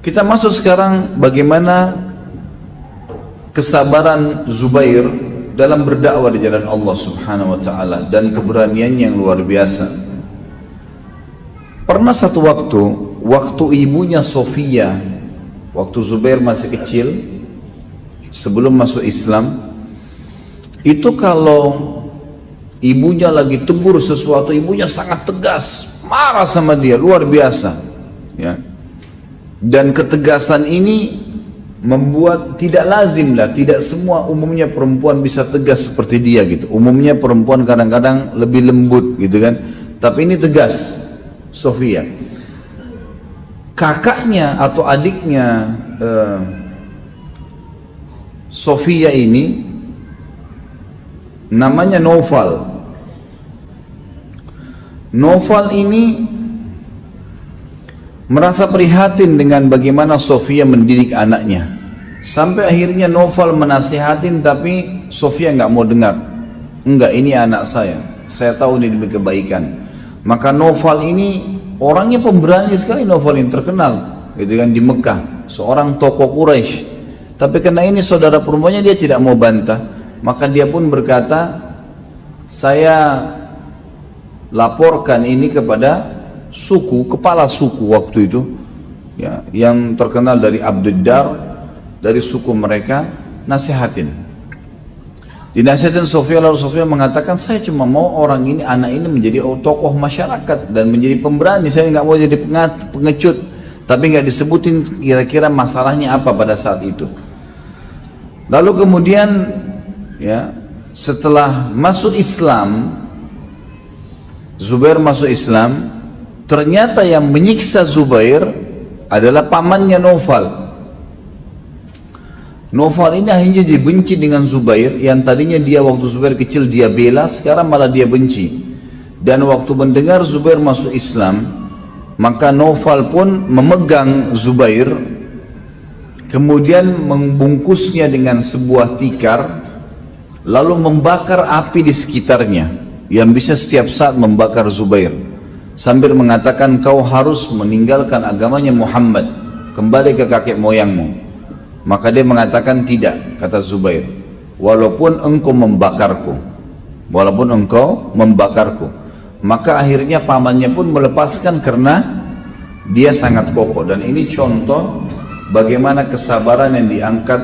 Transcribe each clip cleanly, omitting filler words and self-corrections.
Kita masuk sekarang bagaimana kesabaran Zubair dalam berdakwah di jalan Allah Subhanahu wa taala dan keberanian yang luar biasa. Pernah satu waktu ibunya Sofia, waktu Zubair masih kecil sebelum masuk Islam, itu kalau ibunya lagi tegur sesuatu, ibunya sangat tegas, marah sama dia luar biasa, ya. Dan ketegasan ini membuat tidak lazim lah, tidak semua umumnya perempuan bisa tegas seperti dia gitu. Umumnya perempuan kadang-kadang lebih lembut gitu kan, tapi ini tegas. Sofia, kakaknya atau adiknya Sofia ini namanya Naufal. Naufal ini merasa prihatin dengan bagaimana Sofia mendidik anaknya, sampai akhirnya Naufal menasihatin, tapi Sofia nggak mau dengar. Enggak, ini anak saya tahu ini demi kebaikan. Maka Naufal ini orangnya pemberani sekali. Naufal ini terkenal gitu kan di Mekah, seorang tokoh Quraisy. Tapi karena ini saudara perempuannya, dia tidak mau bantah. Maka dia pun berkata, saya laporkan ini kepada suku, kepala suku waktu itu, ya, yang terkenal dari Abduddar, dari suku mereka, nasihatin. Dinasihatin Sofia, lalu Sofia mengatakan, saya cuma mau orang ini, anak ini menjadi tokoh masyarakat dan menjadi pemberani, saya nggak mau jadi pengecut. Tapi nggak disebutin kira-kira masalahnya apa pada saat itu. Lalu kemudian, ya, setelah masuk Islam, Zubair masuk Islam, ternyata yang menyiksa Zubair adalah pamannya Naufal. Naufal ini akhirnya dibenci dengan Zubair, yang tadinya dia waktu Zubair kecil dia bela, sekarang malah dia benci. Dan waktu mendengar Zubair masuk Islam, maka Naufal pun memegang Zubair, kemudian membungkusnya dengan sebuah tikar, lalu membakar api di sekitarnya yang bisa setiap saat membakar Zubair, sambil mengatakan, kau harus meninggalkan agamanya Muhammad, kembali ke kakek moyangmu. Maka dia mengatakan, tidak, kata Zubair, walaupun engkau membakarku, walaupun engkau membakarku. Maka akhirnya pamannya pun melepaskan karena dia sangat kokoh. Dan ini contoh bagaimana kesabaran yang diangkat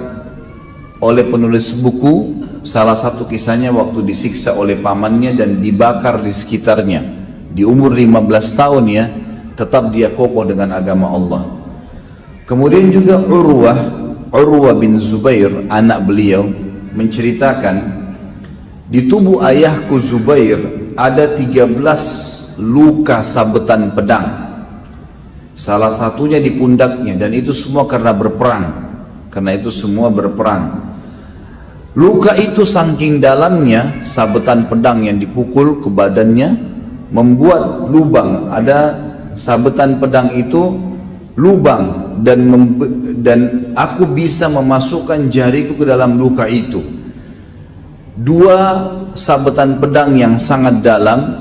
oleh penulis buku. Salah satu kisahnya waktu disiksa oleh pamannya dan dibakar di sekitarnya, di umur 15 tahun ya, tetap dia kokoh dengan agama Allah. Kemudian juga Urwah bin Zubair, anak beliau, menceritakan, di tubuh ayahku Zubair ada 13 luka sabetan pedang, salah satunya di pundaknya, dan itu semua karena berperang. Luka itu saking dalamnya, sabetan pedang yang dipukul ke badannya membuat lubang. Ada sabetan pedang itu lubang, dan aku bisa memasukkan jariku ke dalam luka itu. 2 sabetan pedang yang sangat dalam,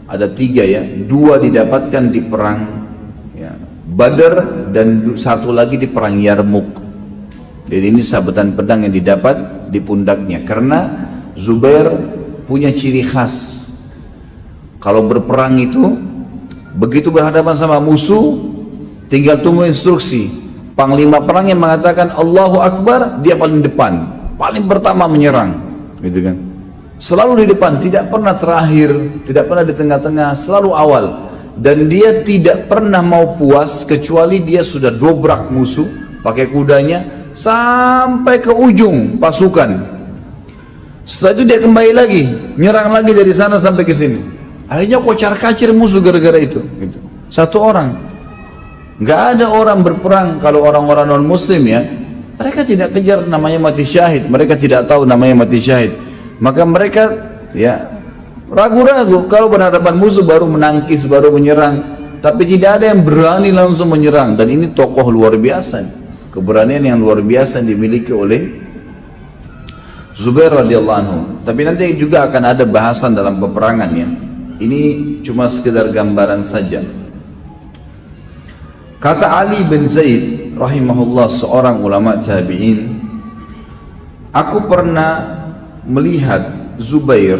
ada 3 ya, 2 didapatkan di perang ya, Badar, dan 1 lagi di perang Yarmuk. Jadi ini sabetan pedang yang didapat di pundaknya, karena Zubair punya ciri khas. Kalau berperang itu, begitu berhadapan sama musuh, tinggal tunggu instruksi. Panglima perang yang mengatakan Allahu Akbar, dia paling depan, paling pertama menyerang, gitu kan. Selalu di depan, tidak pernah terakhir, tidak pernah di tengah-tengah, selalu awal. Dan dia tidak pernah mau puas kecuali dia sudah dobrak musuh pakai kudanya sampai ke ujung pasukan. Setelah itu dia kembali lagi, nyerang lagi dari sana sampai ke sini. Akhirnya kocar-kacir musuh gara-gara itu, gitu. 1 orang. Nggak ada orang berperang, kalau orang-orang non muslim ya, mereka tidak kejar namanya mati syahid, mereka tidak tahu namanya mati syahid. Maka mereka ya ragu-ragu, kalau berhadapan musuh baru menangkis, baru menyerang. Tapi tidak ada yang berani langsung menyerang. Dan ini tokoh luar biasa, keberanian yang luar biasa dimiliki oleh Zubair radhiyallahu anhu. Tapi nanti juga akan ada bahasan dalam peperangan ya. Ini cuma sekedar gambaran saja. Kata Ali bin Zaid rahimahullah, seorang ulama tabi'in, aku pernah melihat Zubair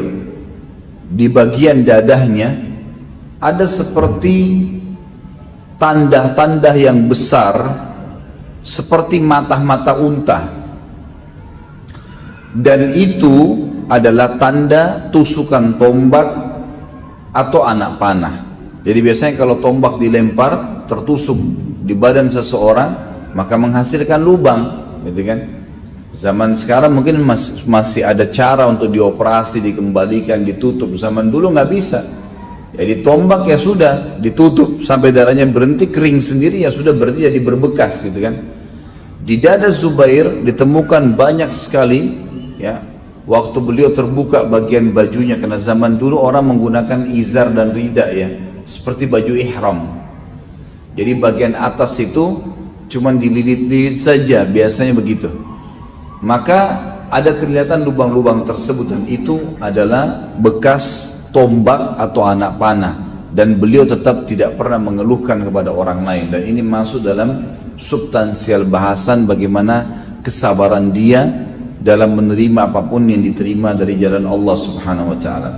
di bagian dadahnya ada seperti tanda-tanda yang besar seperti mata-mata unta, dan itu adalah tanda tusukan tombak atau anak panah. Jadi biasanya kalau tombak dilempar tertusuk di badan seseorang maka menghasilkan lubang, gitu kan. Zaman sekarang mungkin masih ada cara untuk dioperasi, dikembalikan, ditutup. Zaman dulu nggak bisa. Jadi tombak ya sudah ditutup sampai darahnya berhenti, kering sendiri, ya sudah, berarti jadi berbekas, gitu kan. Di dada Zubair ditemukan banyak sekali, ya, waktu beliau terbuka bagian bajunya, karena zaman dulu orang menggunakan izar dan rida, ya, seperti baju ihram. Jadi bagian atas itu cuman dililit-lilit saja, biasanya begitu. Maka ada kelihatan lubang-lubang tersebut, dan itu adalah bekas tombak atau anak panah, dan beliau tetap tidak pernah mengeluhkan kepada orang lain. Dan ini masuk dalam substansial bahasan bagaimana kesabaran dia dalam menerima apapun yang diterima dari jalan Allah Subhanahu wa taala.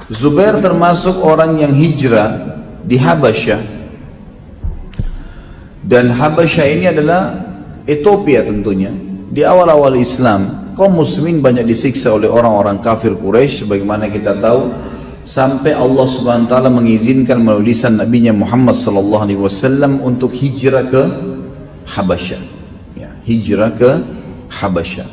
Zubair termasuk orang yang hijrah di Habasyah, dan Habasyah ini adalah Ethiopia tentunya. Di awal-awal Islam, kaum muslimin banyak disiksa oleh orang-orang kafir Quraisy, sebagaimana kita tahu, sampai Allah Subhanahu wa taala mengizinkan melalui lisan Nabi-Nya Muhammad sallallahu alaihi wasallam untuk hijrah ke Habasyah. Ya, hijrah ke Habasyah.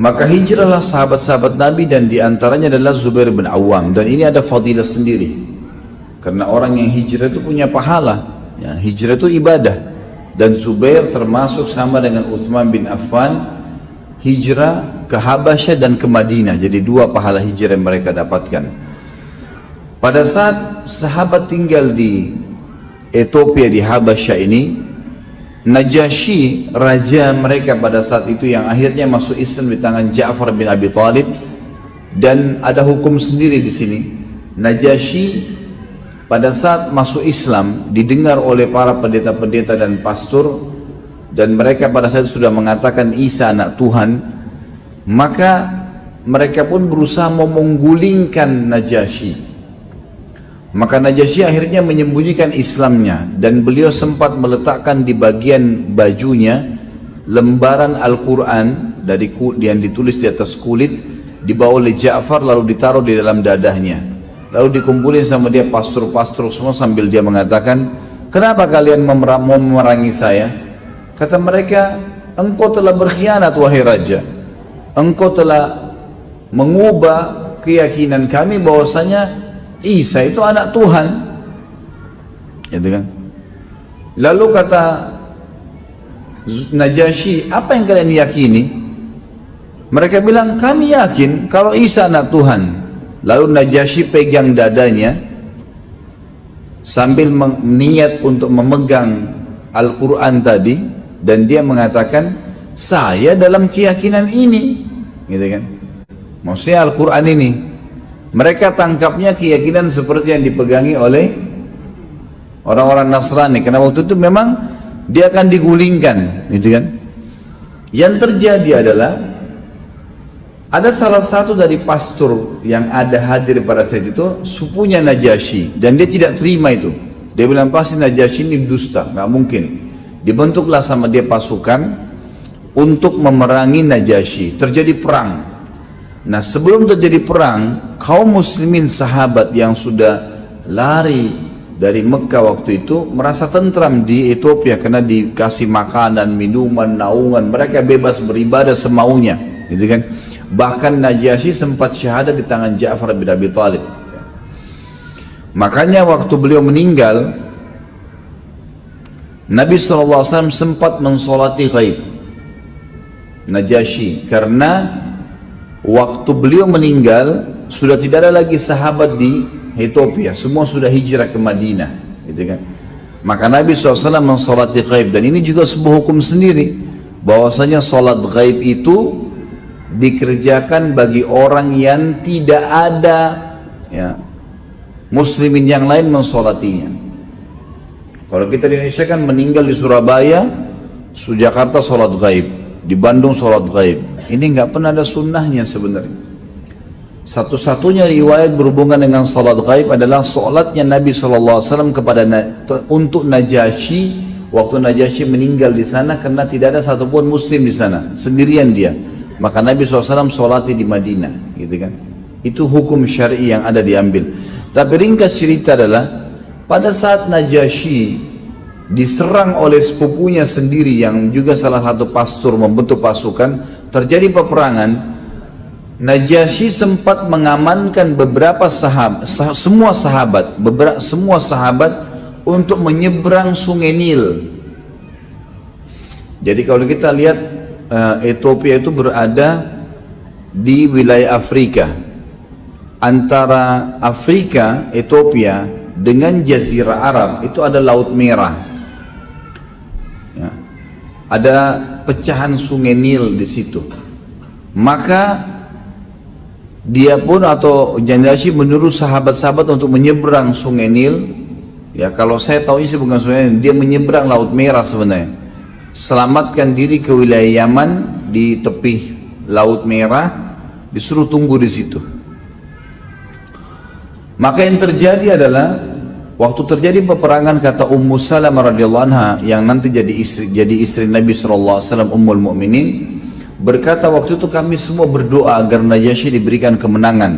Maka hijrahlah sahabat-sahabat Nabi, dan diantaranya adalah Zubair bin Awam. Dan ini ada fadilah sendiri, karena orang yang hijrah itu punya pahala, ya, hijrah itu ibadah. Dan Zubair termasuk sama dengan Uthman bin Affan, hijrah ke Habasyah dan ke Madinah. Jadi dua pahala hijrah yang mereka dapatkan. Pada saat sahabat tinggal di Ethiopia, di Habasyah ini, Najasyi, raja mereka pada saat itu, yang akhirnya masuk Islam di tangan Ja'far bin Abi Thalib, dan ada hukum sendiri di sini. Najasyi pada saat masuk Islam didengar oleh para pendeta-pendeta dan pastor, dan mereka pada saat itu sudah mengatakan Isa anak Tuhan. Maka mereka pun berusaha menggulingkan Najasyi. Maka Najasyi akhirnya menyembunyikan Islamnya, dan beliau sempat meletakkan di bagian bajunya lembaran Al-Quran dari yang ditulis di atas kulit, dibawa oleh Ja'far lalu ditaruh di dalam dadahnya. Lalu dikumpulin sama dia pastor-pastor semua, sambil dia mengatakan, kenapa kalian mau memerangi saya? Kata mereka, engkau telah berkhianat wahai raja, engkau telah mengubah keyakinan kami bahwasanya Isa itu anak Tuhan, gitu kan. Lalu kata Najasyi, apa yang kalian yakini? Mereka bilang, kami yakin kalau Isa anak Tuhan. Lalu Najasyi pegang dadanya sambil niat untuk memegang Al-Quran tadi, dan dia mengatakan, saya dalam keyakinan ini, gitu kan. Maksudnya Al-Quran ini. Mereka tangkapnya keyakinan seperti yang dipegangi oleh orang-orang Nasrani, karena waktu itu memang dia akan digulingkan, gitu kan. Yang terjadi adalah ada salah satu dari pastor yang ada hadir pada saat itu, sepupunya Najasyi, dan dia tidak terima itu. Dia bilang pasti Najasyi ini dusta, nggak mungkin. Dibentuklah sama dia pasukan untuk memerangi Najasyi. Terjadi perang. Nah, sebelum terjadi perang, kaum muslimin sahabat yang sudah lari dari Mekah waktu itu merasa tentram di Ethiopia karena dikasih makanan, minuman, naungan, mereka bebas beribadah semaunya, gitu kan. Bahkan Najasyi sempat syahadat di tangan Ja'far bin Abi Thalib. Makanya waktu beliau meninggal, Nabi SAW sempat mensolati ghaib Najasyi, karena waktu beliau meninggal sudah tidak ada lagi sahabat di Ethiopia, semua sudah hijrah ke Madinah, gitu kan. Maka Nabi SAW mensolati ghaib, dan ini juga sebuah hukum sendiri, bahwasanya solat ghaib itu dikerjakan bagi orang yang tidak ada, ya, muslimin yang lain mensolatinya. Kalau kita di Indonesia kan meninggal di Surabaya, Jakarta sholat gaib, di Bandung sholat gaib. Ini nggak pernah ada sunnahnya sebenarnya. Satu-satunya riwayat berhubungan dengan sholat gaib adalah sholatnya Nabi SAW untuk Najasyi waktu Najasyi meninggal di sana, karena tidak ada satupun Muslim di sana, sendirian dia. Maka Nabi SAW sholati di Madinah, gitu kan? Itu hukum syar'i yang ada diambil. Tapi ringkas cerita adalah pada saat Najasyi diserang oleh sepupunya sendiri yang juga salah satu pastor membentuk pasukan, terjadi peperangan. Najasyi sempat mengamankan beberapa semua sahabat untuk menyeberang Sungai Nil. Jadi kalau kita lihat Ethiopia itu berada di wilayah Afrika, antara Afrika, Ethiopia dengan Jazirah Arab itu ada Laut Merah, ya. Ada pecahan Sungai Nil di situ. Maka dia pun atau Najasyi menyuruh sahabat-sahabat untuk menyeberang Sungai Nil. Ya, kalau saya tahu sih bukan Sungai Nil, dia menyeberang Laut Merah sebenarnya. Selamatkan diri ke wilayah Yaman di tepi Laut Merah, disuruh tunggu di situ. Maka yang terjadi adalah waktu terjadi peperangan, kata Ummu Salamah radhiyallahu anha yang nanti jadi istri Nabi SAW, Ummul Mukminin, berkata waktu itu kami semua berdoa agar Najasyi diberikan kemenangan,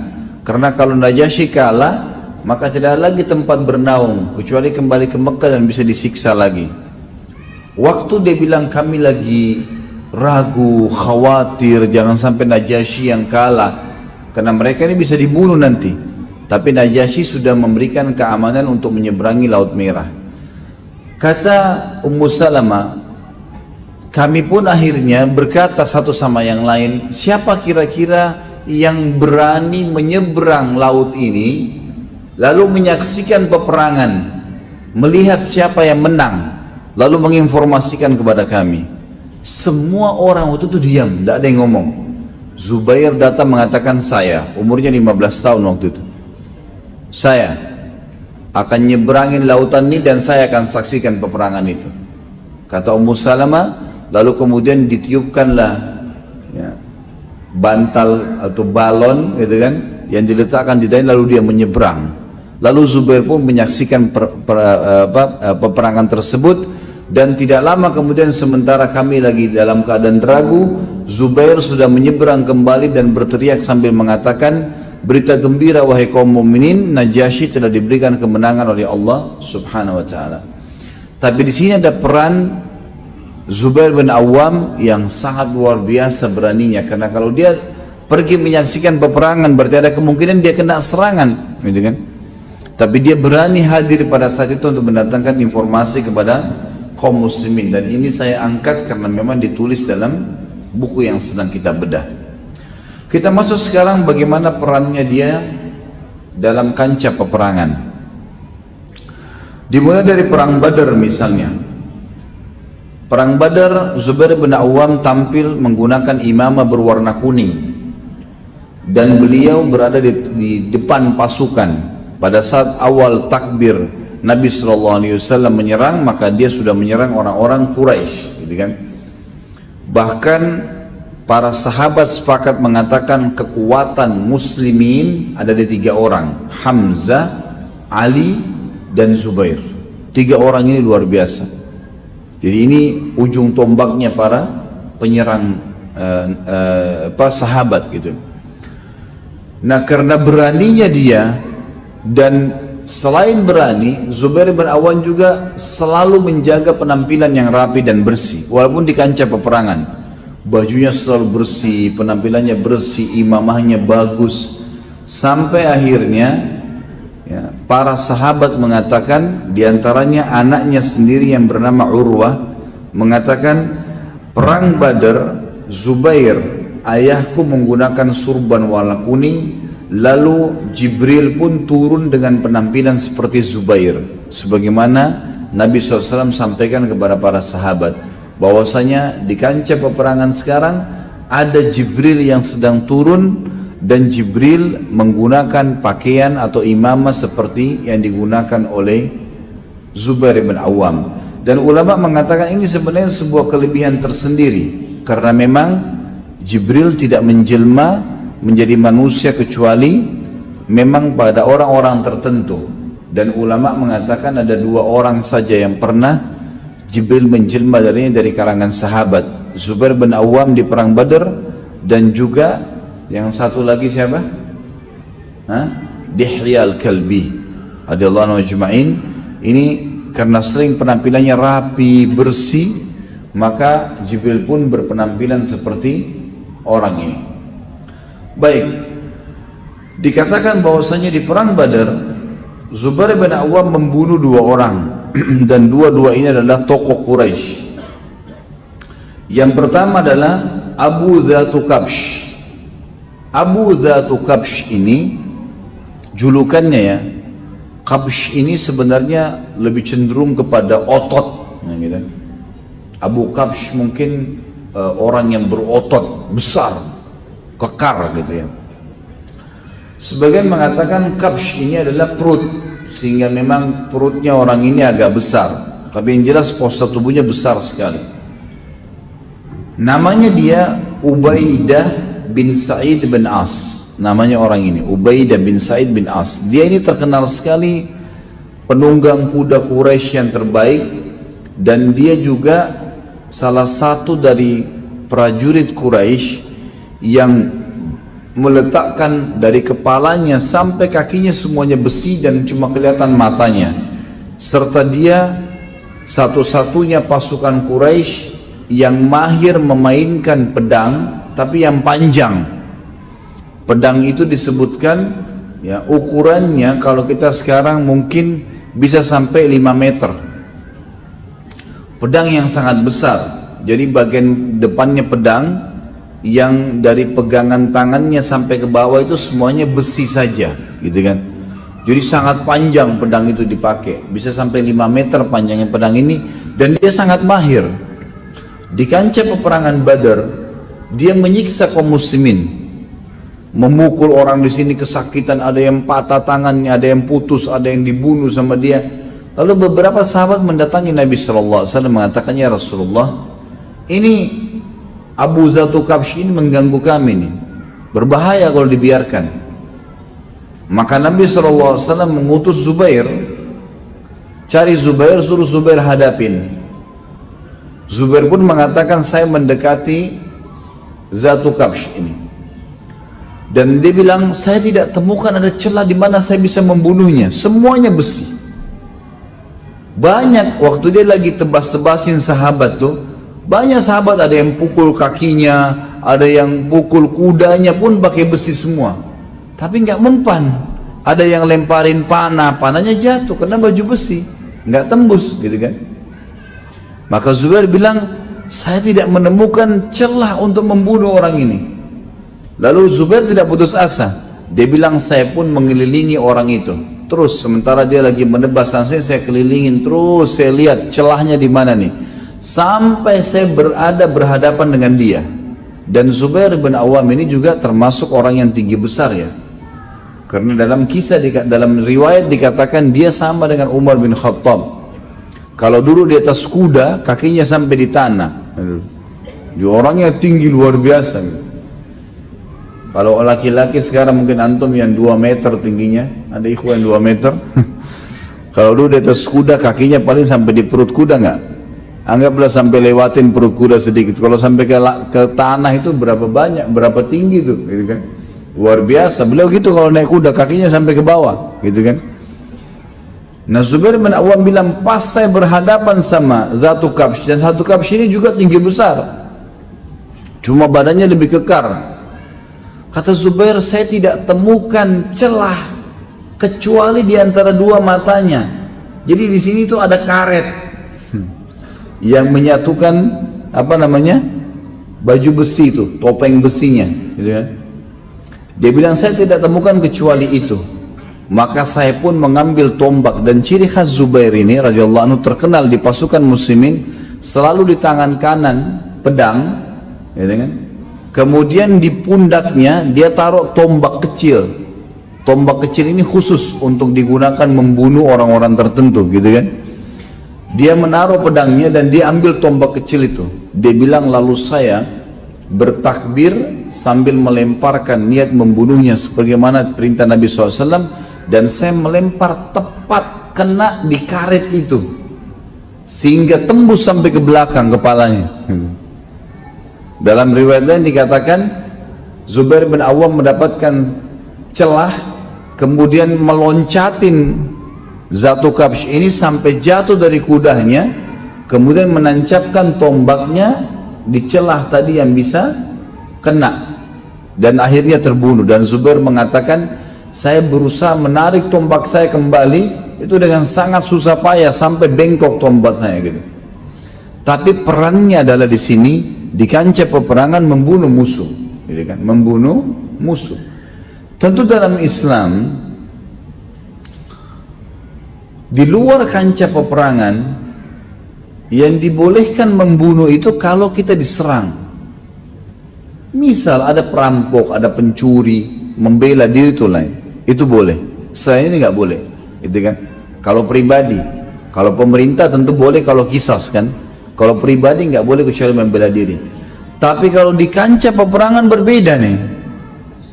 karena kalau Najasyi kalah maka tidak ada lagi tempat bernaung kecuali kembali ke Mekah dan bisa disiksa lagi. Waktu dia bilang kami lagi ragu, khawatir jangan sampai Najasyi yang kalah, karena mereka ini bisa dibunuh nanti. Tapi Najasyi sudah memberikan keamanan untuk menyeberangi Laut Merah. Kata Ummu Salamah, kami pun akhirnya berkata satu sama yang lain, siapa kira-kira yang berani menyeberang laut ini lalu menyaksikan peperangan, melihat siapa yang menang, lalu menginformasikan kepada kami. Semua orang waktu itu diam, tidak ada yang ngomong. Zubair datang mengatakan, saya umurnya 15 tahun waktu itu, saya akan nyeberangin lautan ini dan saya akan saksikan peperangan itu. Kata Ummu Salamah, lalu kemudian ditiupkanlah ya, bantal atau balon gitu kan, yang diletakkan di dalam, lalu dia menyeberang. Lalu Zubair pun menyaksikan peperangan tersebut, dan tidak lama kemudian sementara kami lagi dalam keadaan ragu, Zubair sudah menyeberang kembali dan berteriak sambil mengatakan, berita gembira wahai kaum mukminin, Najasyi telah diberikan kemenangan oleh Allah Subhanahu wa taala. Tapi di sini ada peran Zubair bin Awam yang sangat luar biasa beraninya, karena kalau dia pergi menyaksikan peperangan berarti ada kemungkinan dia kena serangan, gitu kan? Tapi dia berani hadir pada saat itu untuk mendatangkan informasi kepada kaum muslimin, dan ini saya angkat karena memang ditulis dalam buku yang sedang kita bedah. Kita masuk sekarang bagaimana perannya dia dalam kancah peperangan. Dimulai dari perang Badar misalnya. Perang Badar, Zubair bin Awam tampil menggunakan imamah berwarna kuning, dan beliau berada di depan pasukan. Pada saat awal takbir Nabi SAW menyerang, maka dia sudah menyerang orang-orang Quraisy, gitu kan? Bahkan para sahabat sepakat mengatakan kekuatan muslimin ada di 3 orang, Hamzah, Ali, dan Zubair. 3 orang ini luar biasa. Jadi ini ujung tombaknya para penyerang sahabat gitu. Nah, karena beraninya dia, dan selain berani, Zubair bin Awam juga selalu menjaga penampilan yang rapi dan bersih walaupun di kancah peperangan. Bajunya selalu bersih, penampilannya bersih, imamahnya bagus, sampai akhirnya ya, para sahabat mengatakan, diantaranya anaknya sendiri yang bernama Urwah mengatakan, perang Badar Zubair ayahku menggunakan surban warna kuning, lalu Jibril pun turun dengan penampilan seperti Zubair, sebagaimana Nabi SAW sampaikan kepada para sahabat bahwasanya di kancah peperangan sekarang ada Jibril yang sedang turun, dan Jibril menggunakan pakaian atau imamah seperti yang digunakan oleh Zubair bin Awam. Dan ulama mengatakan ini sebenarnya sebuah kelebihan tersendiri, karena memang Jibril tidak menjelma menjadi manusia kecuali memang pada orang-orang tertentu. Dan ulama mengatakan ada 2 orang saja yang pernah Jibril menjelma dari kalangan sahabat, Zubair bin Awam di perang Badar, dan juga yang satu lagi siapa? Dihya al-Kalbi radhiyallahu anhu ajma'in. Ini karena sering penampilannya rapi, bersih, maka Jibril pun berpenampilan seperti orang ini. Baik, dikatakan bahwasanya di perang Badar Zubair bin Awam membunuh 2 orang dan dua-dua ini adalah tokoh Quraisy. Yang pertama adalah Abu Dzatu Kabsh. Abu Dzatu Kabsh ini julukannya ya, Kabsh ini sebenarnya lebih cenderung kepada otot, nah, gitu. Abu Kabsh mungkin orang yang berotot besar, kekar gitu ya. Sebagian mengatakan Kabsh ini adalah perut, sehingga memang perutnya orang ini agak besar, tapi yang jelas postur tubuhnya besar sekali. Namanya dia Ubaidah bin Sa'id bin As. Namanya orang ini Ubaidah bin Sa'id bin As. Dia ini terkenal sekali penunggang kuda Quraisy yang terbaik, dan dia juga salah satu dari prajurit Quraisy yang meletakkan dari kepalanya sampai kakinya semuanya besi dan cuma kelihatan matanya. Serta dia satu-satunya pasukan Quraisy yang mahir memainkan pedang, tapi yang panjang. Pedang itu disebutkan ya, ukurannya kalau kita sekarang mungkin bisa sampai 5 meter. Pedang yang sangat besar. Jadi bagian depannya pedang, yang dari pegangan tangannya sampai ke bawah itu semuanya besi saja, gitu kan. Jadi sangat panjang pedang itu dipakai, bisa sampai 5 meter panjangnya pedang ini, dan dia sangat mahir. Di kancah peperangan Badar, dia menyiksa kaum muslimin, memukul orang di sini kesakitan, ada yang patah tangannya, ada yang putus, ada yang dibunuh sama dia. Lalu beberapa sahabat mendatangi Nabi SAW mengatakan, ya Rasulullah, ini Abu Dzatu Kabsh ini mengganggu kami nih, berbahaya kalau dibiarkan. Maka Nabi SAW mengutus Zubair, cari Zubair, suruh Zubair hadapin. Zubair pun mengatakan, saya mendekati Dzatu Kabsh ini, dan dia bilang, saya tidak temukan ada celah di mana saya bisa membunuhnya, semuanya besi. Banyak waktu dia lagi tebas-tebasin sahabat tuh, banyak sahabat ada yang pukul kakinya, ada yang pukul kudanya pun pakai besi semua, tapi nggak mempan. Ada yang lemparin panah, panahnya jatuh karena baju besi, nggak tembus, gitu kan. Maka Zubair bilang, saya tidak menemukan celah untuk membunuh orang ini. Lalu Zubair tidak putus asa, dia bilang, saya pun mengelilingi orang itu. Terus sementara dia lagi menebas saya kelilingin terus, saya lihat celahnya di mana nih, sampai saya berhadapan dengan dia. Dan Zubair bin Awam ini juga termasuk orang yang tinggi besar ya, karena dalam kisah, dalam riwayat dikatakan dia sama dengan Umar bin Khattab. Kalau dulu di atas kuda, kakinya sampai di tanah. Dia orangnya tinggi luar biasa gitu. Kalau laki-laki sekarang mungkin antum yang 2 meter tingginya, ada ikhwan 2 meter. Kalau dulu di atas kuda, kakinya paling sampai di perut kuda nggak? Anggaplah sampai lewatin perut kuda sedikit. Kalau sampai ke tanah itu berapa banyak, berapa tinggi tuh, gitu kan? Luar biasa. Beliau gitu kalau naik kuda, kakinya sampai ke bawah, gitu kan? Nah, Zubair bin Awam bilang, pas saya berhadapan sama Dzatu Kabsh, dan Dzatu Kabsh ini juga tinggi besar, cuma badannya lebih kekar. Kata Zubair, saya tidak temukan celah kecuali di antara 2 matanya. Jadi di sini tuh ada karet yang menyatukan apa namanya, baju besi itu, topeng besinya, gitu kan. Dia bilang, saya tidak temukan kecuali itu. Maka saya pun mengambil tombak, dan ciri khas Zubair ini radhiyallahu anhu terkenal di pasukan muslimin, selalu di tangan kanan pedang, gitu kan. Kemudian di pundaknya dia taruh tombak kecil. Tombak kecil ini khusus untuk digunakan membunuh orang-orang tertentu, gitu kan. Dia menaruh pedangnya dan dia ambil tombak kecil itu. Dia bilang, lalu saya bertakbir sambil melemparkan niat membunuhnya sebagaimana perintah Nabi SAW, dan saya melempar tepat kena di karet itu sehingga tembus sampai ke belakang kepalanya. Dalam riwayat lain dikatakan Zubair bin Awam mendapatkan celah, kemudian meloncatin Zatu Kabsh ini sampai jatuh dari kudanya, kemudian menancapkan tombaknya di celah tadi yang bisa kena, dan akhirnya terbunuh. Dan Zubair mengatakan, saya berusaha menarik tombak saya kembali itu dengan sangat susah payah sampai bengkok tombak saya gitu. Tapi perannya adalah di sini di kancah peperangan membunuh musuh, gitu kan? Membunuh musuh. Tentu dalam Islam di luar kancah peperangan yang dibolehkan membunuh itu kalau kita diserang. Misal ada perampok, ada pencuri, membela diri itu lain, itu boleh. Selain ini nggak boleh, gitu kan? Kalau pribadi, kalau pemerintah tentu boleh kalau kisas kan. Kalau pribadi nggak boleh kecuali membela diri. Tapi kalau di kancah peperangan berbeda nih,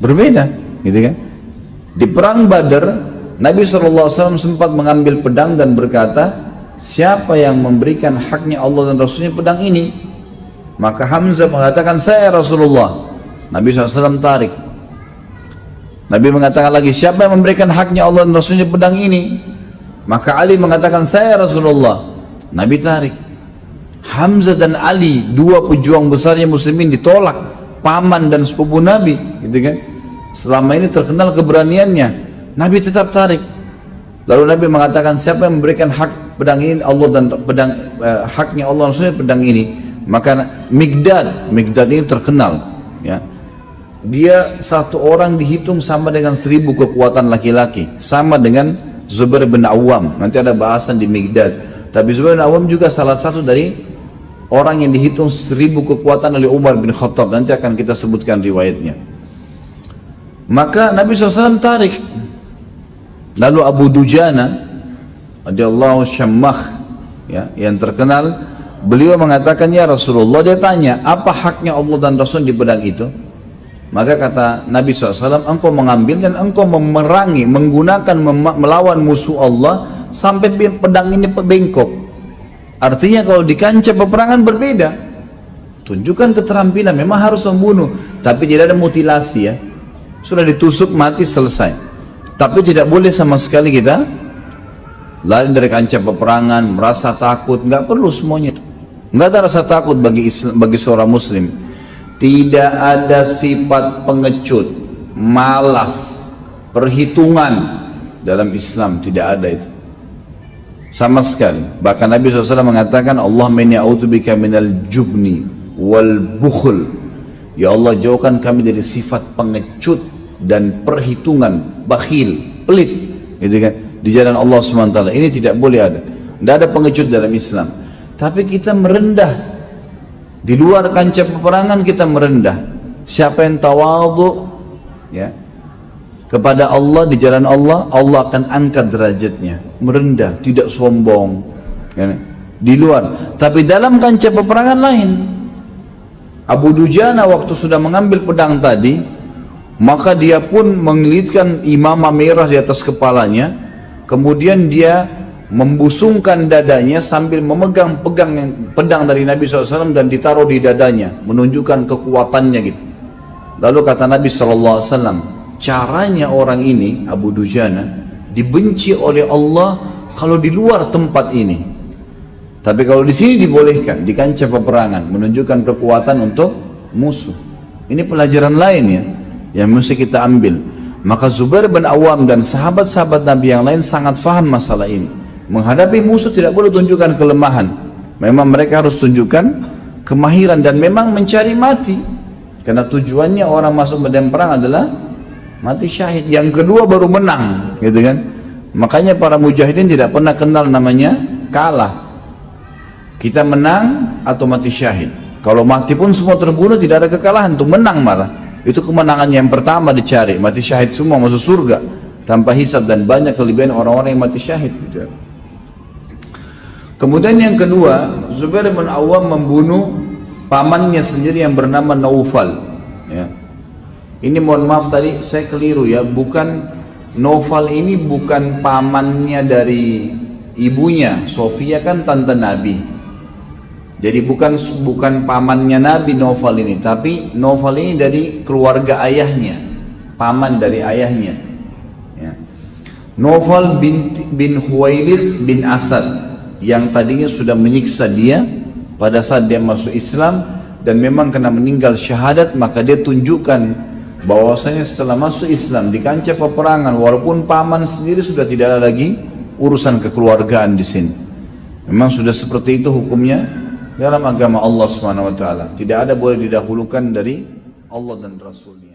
berbeda, gitu kan? Di perang Badar, Nabi SAW sempat mengambil pedang dan berkata, siapa yang memberikan haknya Allah dan Rasulnya pedang ini? Maka Hamzah mengatakan, saya Rasulullah. Nabi SAW tarik. Nabi mengatakan lagi, siapa yang memberikan haknya Allah dan Rasulnya pedang ini? Maka Ali mengatakan, saya Rasulullah. Nabi tarik. Hamzah dan Ali, dua pejuang besarnya muslimin, ditolak. Paman dan sepupu Nabi, gitu kan? Selama ini terkenal keberaniannya. Nabi tetap tarik. Lalu Nabi mengatakan, siapa yang memberikan hak pedang ini Allah dan pedang haknya Allah dan Rasulnya pedang ini? Maka Migdad ini terkenal, ya. Dia satu orang dihitung sama dengan 1000 kekuatan laki-laki, sama dengan Zubair bin Awam. Nanti ada bahasan di Migdad. Tapi Zubair bin Awam juga salah satu dari orang yang dihitung 1000 kekuatan oleh Umar bin Khattab. Nanti akan kita sebutkan riwayatnya. Maka Nabi SAW tarik. Lalu Abu Dujana radhiyallahu Syammah, ya, yang terkenal, beliau mengatakan, ya Rasulullah, dia tanya, apa haknya Allah dan Rasul di pedang itu? Maka kata Nabi SAW, engkau mengambil dan engkau memerangi, menggunakan, melawan musuh Allah sampai pedang ini bengkok. Artinya kalau di kancah peperangan berbeda. Tunjukkan keterampilan, memang harus membunuh, tapi tidak ada mutilasi, ya. Sudah ditusuk mati selesai. Tapi tidak boleh sama sekali kita lari dari kancah peperangan, merasa takut. Nggak perlu semuanya itu. Nggak ada rasa takut bagi seorang muslim. Tidak ada sifat pengecut, malas, perhitungan dalam Islam, tidak ada itu sama sekali. Bahkan Nabi SAW mengatakan, Allahumma inni a'udzubika minal jubni wal bukhl. Ya Allah, jauhkan kami dari sifat pengecut dan perhitungan, bakhil, pelit, gitu kan, di jalan Allah SWT. Ini tidak boleh ada. Tidak ada pengecut dalam Islam. Tapi kita merendah di luar kancah peperangan, kita merendah. Siapa yang tawadhu, ya, kepada Allah di jalan Allah, Allah akan angkat derajatnya. Merendah, tidak sombong, ya, di luar. Tapi dalam kancah peperangan lain. Abu Dujana waktu sudah mengambil pedang tadi, maka dia pun mengelitkan imamah merah di atas kepalanya, kemudian dia membusungkan dadanya sambil memegang pedang dari Nabi SAW dan ditaruh di dadanya, menunjukkan kekuatannya gitu. Lalu kata Nabi SAW, caranya orang ini, Abu Dujana, dibenci oleh Allah kalau di luar tempat ini, tapi kalau di sini dibolehkan, di kancah peperangan, menunjukkan kekuatan untuk musuh. Ini pelajaran lain, ya, yang mesti kita ambil. Maka Zubair bin Awam dan sahabat-sahabat Nabi yang lain sangat faham masalah ini. Menghadapi musuh tidak boleh tunjukkan kelemahan. Memang mereka harus tunjukkan kemahiran dan memang mencari mati. Karena tujuannya orang masuk medan perang adalah mati syahid. Yang kedua baru menang, gitu kan? Makanya para mujahidin tidak pernah kenal namanya kalah. Kita menang atau mati syahid. Kalau mati pun semua terbunuh, tidak ada kekalahan, itu menang malah. Itu kemenangan yang pertama dicari. Mati syahid semua masuk surga tanpa hisab, dan banyak kelebihan orang-orang yang mati syahid, gitu. Kemudian yang kedua, Zubair bin Awam membunuh pamannya sendiri yang bernama Naufal. Ya. Ini mohon maaf tadi saya keliru ya, bukan Naufal ini bukan pamannya dari ibunya. Sofia kan tante Nabi. Jadi bukan pamannya Nabi Naufal ini, tapi Naufal ini dari keluarga ayahnya, paman dari ayahnya. Ya. Naufal bin Huwailid bin Asad yang tadinya sudah menyiksa dia pada saat dia masuk Islam dan memang kena meninggal syahadat, maka dia tunjukkan bahwasanya setelah masuk Islam di kancah peperangan, walaupun paman sendiri sudah tidak ada lagi urusan kekeluargaan di sini. Memang sudah seperti itu hukumnya dalam agama Allah Subhanahu wa taala. Tidak ada boleh didahulukan dari Allah dan Rasul-Nya.